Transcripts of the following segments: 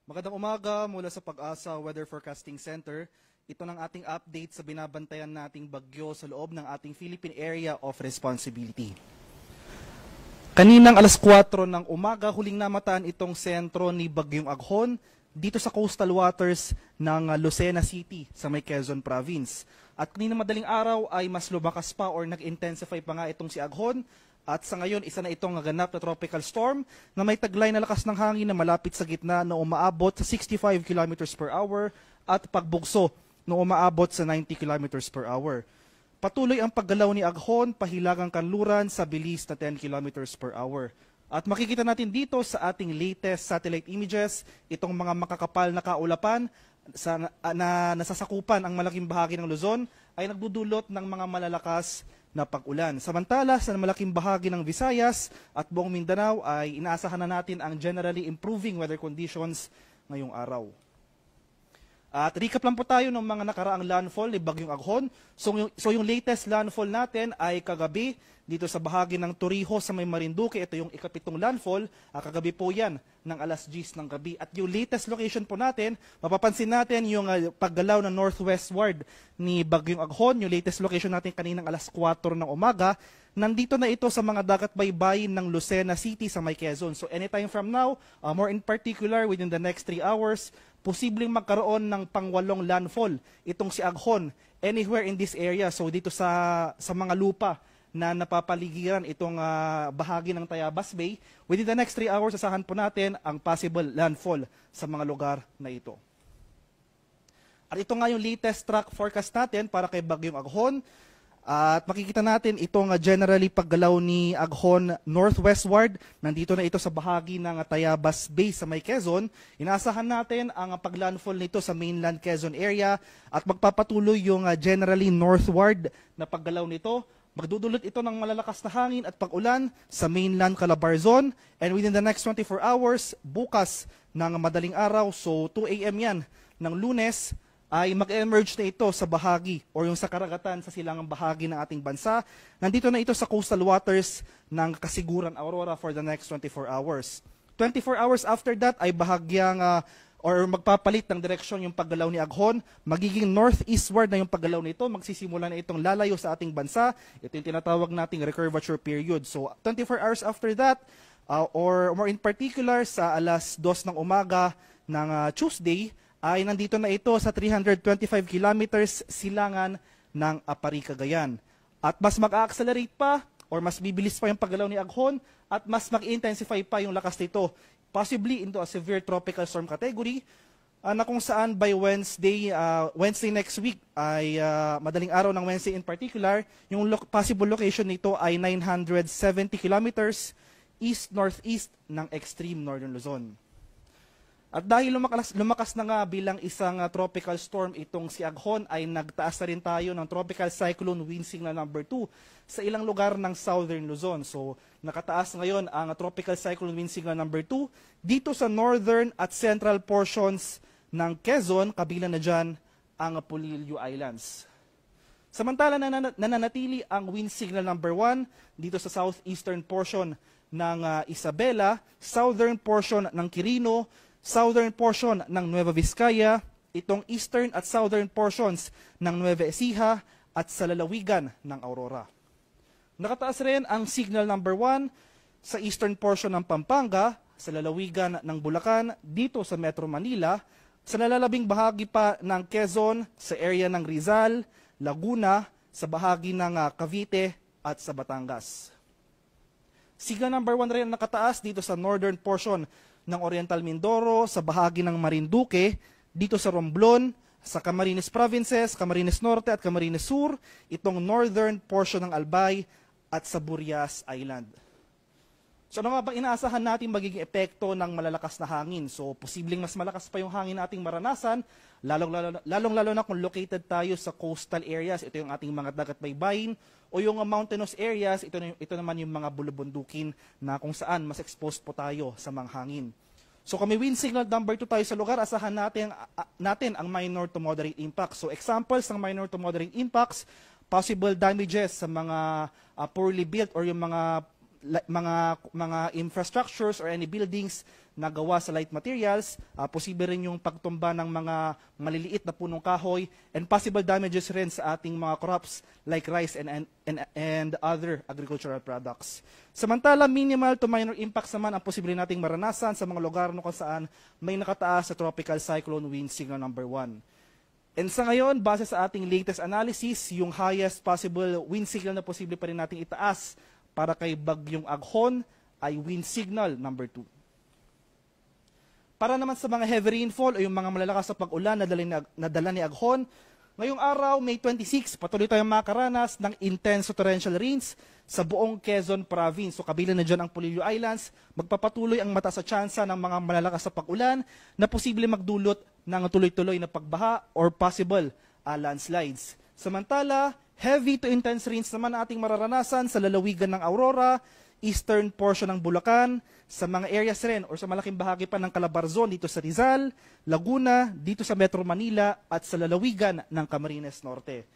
Magandang umaga mula sa Pag-asa Weather Forecasting Center. Ito ng ating update sa binabantayan nating bagyo sa loob ng ating Philippine Area of Responsibility. Kaninang alas 4 ng umaga, huling namataan itong sentro ni Bagyong Aghon dito sa coastal waters ng Lucena City sa may Quezon Province. At kaninang madaling araw ay mas lumakas pa or nag-intensify pa nga itong si Aghon. At sa ngayon, isa na itong ganap na tropical storm na may taglay na lakas ng hangin na malapit sa gitna na umaabot sa 65 km per hour at pagbugso na umaabot sa 90 km per hour. Patuloy ang paggalaw ni Aghon, pahilagang kanluran sa bilis na 10 km per hour. At makikita natin dito sa ating latest satellite images, itong mga makakapal na kaulapan na nasasakupan ang malaking bahagi ng Luzon ay nagdudulot ng mga malalakas na pag-ulan. Samantala, sa malaking bahagi ng Visayas at buong Mindanao ay inaasahan na natin ang generally improving weather conditions ngayong araw. At recap lang po tayo ng mga nakaraang landfall ni Bagyong Aghon. So yung latest landfall natin ay kagabi dito sa bahagi ng Torrijos sa may Marinduque. Ito yung ikapitong landfall. Kagabi po yan ng alas 10 ng gabi. At yung latest location po natin, mapapansin natin yung paggalaw na northwestward ni Bagyong Aghon. Yung latest location natin kaninang alas 4 ng umaga. Nandito na ito sa mga dagat baybayin ng Lucena City sa may Quezon. So anytime from now, more in particular within the next 3 hours, posibleng magkaroon ng pangwalong landfall itong si Aghon anywhere in this area. So dito sa mga lupa na napapaligiran itong bahagi ng Tayabas Bay, within the next 3 hours asahan po natin ang possible landfall sa mga lugar na ito. At ito nga yung latest track forecast natin para kay Bagyong Aghon. At makikita natin itong generally paggalaw ni Aghon northwestward. Nandito na ito sa bahagi ng Tayabas Bay sa may Quezon. Inaasahan natin ang paglandfall nito sa mainland Quezon area at magpapatuloy yung generally northward na paggalaw nito. Magdudulot ito ng malalakas na hangin at pag-ulan sa mainland Calabarzon. And within the next 24 hours, bukas ng madaling araw, so 2 a.m. yan ng Lunes, ay mag-emerge na ito sa bahagi o yung sa karagatan sa silangang bahagi ng ating bansa. Nandito na ito sa coastal waters ng Kasiguran, Aurora for the next 24 hours. 24 hours after that ay bahagyang or magpapalit ng direksyon yung paggalaw ni Aghon. Magiging northeastward na yung paggalaw nito. Magsisimula na itong lalayo sa ating bansa. Ito yung tinatawag nating recurvature period. So 24 hours after that, or more in particular sa alas 2 ng umaga ng Tuesday, ay nandito na ito sa 325 kilometers silangan ng Apari, Cagayan. At mas mag-accelerate pa or mas bibilis pa yung paggalaw ni Aghon at mas mag-intensify pa yung lakas nito, possibly into a severe tropical storm category, na kung saan by Wednesday next week ay madaling araw ng Wednesday in particular, yung possible location nito ay 970 kilometers east-northeast ng extreme northern Luzon. At dahil lumakas na nga bilang isang tropical storm itong si Aghon, ay nagtaas na rin tayo ng tropical cyclone wind signal number 2 sa ilang lugar ng southern Luzon. So nakataas ngayon ang tropical cyclone wind signal number 2 dito sa northern at central portions ng Quezon, kabilang na dyan ang Polillo Islands. Samantala nananatili ang wind signal number 1 dito sa southeastern portion ng Isabela, southern portion ng Quirino, southern portion ng Nueva Vizcaya, itong eastern at southern portions ng Nueva Ecija at sa lalawigan ng Aurora. Nakataas rin ang signal number 1 sa eastern portion ng Pampanga, sa lalawigan ng Bulacan, dito sa Metro Manila, sa nalalabing bahagi pa ng Quezon, sa area ng Rizal, Laguna, sa bahagi ng Cavite at sa Batangas. Signal number 1 rin nakataas dito sa northern portion ng Oriental Mindoro, sa bahagi ng Marinduque, dito sa Romblon, sa Camarines Provinces, Camarines Norte at Camarines Sur, itong northern portion ng Albay at sa Burias Island. So ano nga bang inaasahan natin magiging epekto ng malalakas na hangin? So posibleng mas malakas pa yung hangin nating maranasan, lalong-lalo na kung located tayo sa coastal areas. Ito yung ating mga dagat baybayin, o yung mountainous areas, ito naman yung mga bulubundukin na kung saan mas exposed po tayo sa mga hangin. So kung may wind signal number 2 tayo sa lugar, asahan natin ang minor to moderate impacts. So examples ng minor to moderate impacts, possible damages sa mga poorly built or yung mga infrastructures or any buildings na gawa sa light materials, posible rin yung pagtumba ng mga maliliit na punong kahoy, and possible damages rin sa ating mga crops like rice and other agricultural products. Samantala, minimal to minor impacts naman ang posible nating maranasan sa mga lugar kung saan may nakataas sa tropical cyclone wind signal number 1. And sa ngayon, base sa ating latest analysis, yung highest possible wind signal na posible pa rin nating itaas para kay Bagyong Aghon ay wind signal number 2. Para naman sa mga heavy rainfall o yung mga malalakas na pag-ulan na dala ni Aghon, ngayong araw, May 26, patuloy tayong makaranas ng intense torrential rains sa buong Quezon Province. So kabilang na dyan ang Polillo Islands, magpapatuloy ang mataas sa tsansa ng mga malalakas na pag-ulan na posible magdulot ng tuloy-tuloy na pagbaha or possible landslides. Samantala, heavy to intense rains naman ating mararanasan sa lalawigan ng Aurora, eastern portion ng Bulacan, sa mga areas rin or sa malaking bahagi pa ng Calabarzon dito sa Rizal, Laguna, dito sa Metro Manila at sa lalawigan ng Camarines Norte.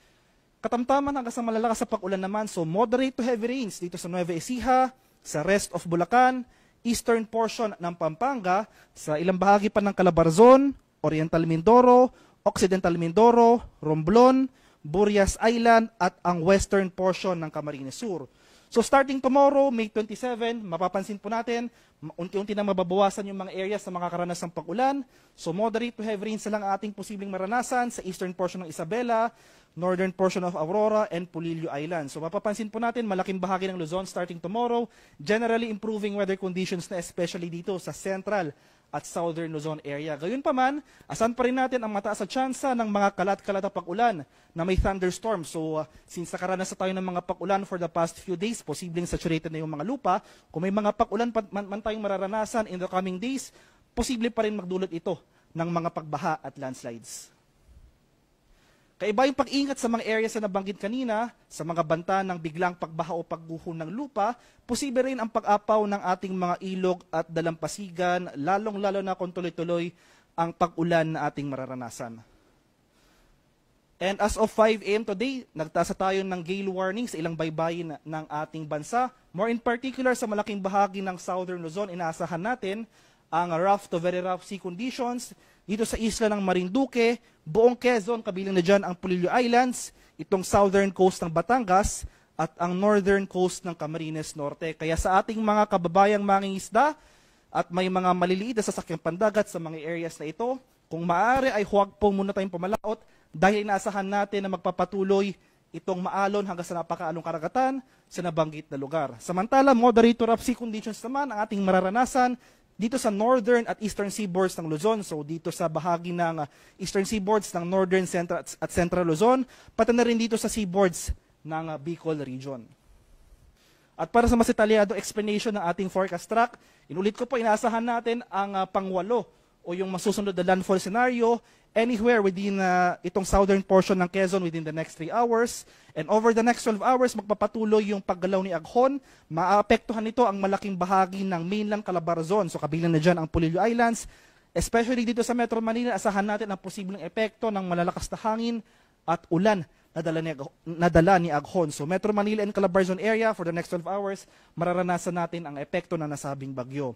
Katamtaman hanggang sa malalakas sa pag-ulan naman, so moderate to heavy rains dito sa Nueva Ecija, sa rest of Bulacan, eastern portion ng Pampanga, sa ilang bahagi pa ng Calabarzon, Oriental Mindoro, Occidental Mindoro, Romblon, Burias Island at ang western portion ng Camarines Sur. So starting tomorrow, May 27, mapapansin po natin, unti-unti na mababawasan yung mga areas na makakaranas ng pag-ulan. So moderate to heavy rains na lang ating posibleng maranasan sa eastern portion ng Isabela, northern portion of Aurora, and Polillo Island. So mapapansin po natin, malaking bahagi ng Luzon starting tomorrow, generally improving weather conditions na especially dito sa central at southern Luzon area. Gayunpaman, asan pa rin natin ang mataas na tsansa ng mga kalat-kalat na pag-ulan na may thunderstorm. So, since nakaranas na tayo ng mga pag-ulan for the past few days, posibleng saturated na yung mga lupa. Kung may mga pag-ulan man tayong mararanasan in the coming days, posible pa rin magdulot ito ng mga pagbaha at landslides. Kaiba yung pag-ingat sa mga areas na nabanggit kanina, sa mga banta ng biglang pagbaha o pagguho ng lupa, posible rin ang pag-apaw ng ating mga ilog at dalampasigan, lalong-lalo na kung tuloy-tuloy ang pag-ulan na ating mararanasan. And as of 5 AM today, nagtasa tayo ng gale warning sa ilang baybayin ng ating bansa. More in particular sa malaking bahagi ng Southern Luzon, inaasahan natin ang rough to very rough sea conditions dito sa isla ng Marinduque, buong Quezon, kabilang na dyan ang Polillo Islands, itong southern coast ng Batangas, at ang northern coast ng Camarines Norte. Kaya sa ating mga kababayang mangingisda at may mga maliliit na sasakyang pandagat sa mga areas na ito, kung maaari ay huwag po muna tayong pumalaot dahil inaasahan natin na magpapatuloy itong maalon hanggang sa napakaalong karagatan sa nabanggit na lugar. Samantala, moderate to rough sea conditions naman ang ating mararanasan dito sa northern at eastern seaboards ng Luzon. So dito sa bahagi ng eastern seaboards ng northern, central at central Luzon, pati na rin dito sa seaboards ng Bicol region. At para sa mas detalyadong explanation ng ating forecast track, inulit ko po, inaasahan natin ang pangwalo o yung masusunod na landfall scenario anywhere within itong southern portion ng Quezon within the next 3 hours. And over the next 12 hours, magpapatuloy yung paggalaw ni Aghon. Maapektuhan nito ang malaking bahagi ng mainland Calabarzon. So kabilang na dyan ang Polillo Islands. Especially dito sa Metro Manila, asahan natin ang posibleng epekto ng malalakas na hangin at ulan na dala ni Aghon. So Metro Manila and Calabarzon area for the next 12 hours, mararanasan natin ang epekto ng nasabing bagyo.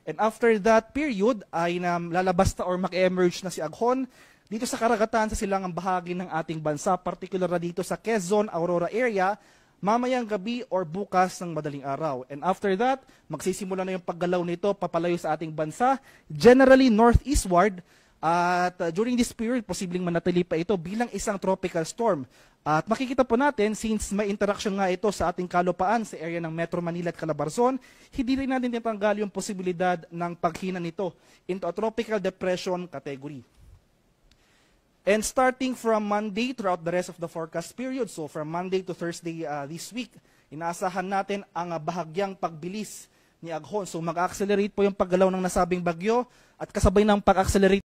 And after that period ay lalabas na or mag-emerge na si Aghon dito sa karagatan sa silangang bahagi ng ating bansa, particular na dito sa Quezon, Aurora area, mamayang gabi or bukas ng madaling araw. And after that, magsisimula na yung paggalaw nito papalayo sa ating bansa, generally northeastward, at during this period, posibleng manatili pa ito bilang isang tropical storm. At makikita po natin, since may interaction nga ito sa ating kalupaan sa area ng Metro Manila at Calabarzon, hindi rin natin tinatanggal yung posibilidad ng paghina nito into a tropical depression category. And starting from Monday throughout the rest of the forecast period, so from Monday to Thursday this week, inaasahan natin ang bahagyang pagbilis ni Aghon. So mag-accelerate po yung paggalaw ng nasabing bagyo at kasabay ng pag-accelerate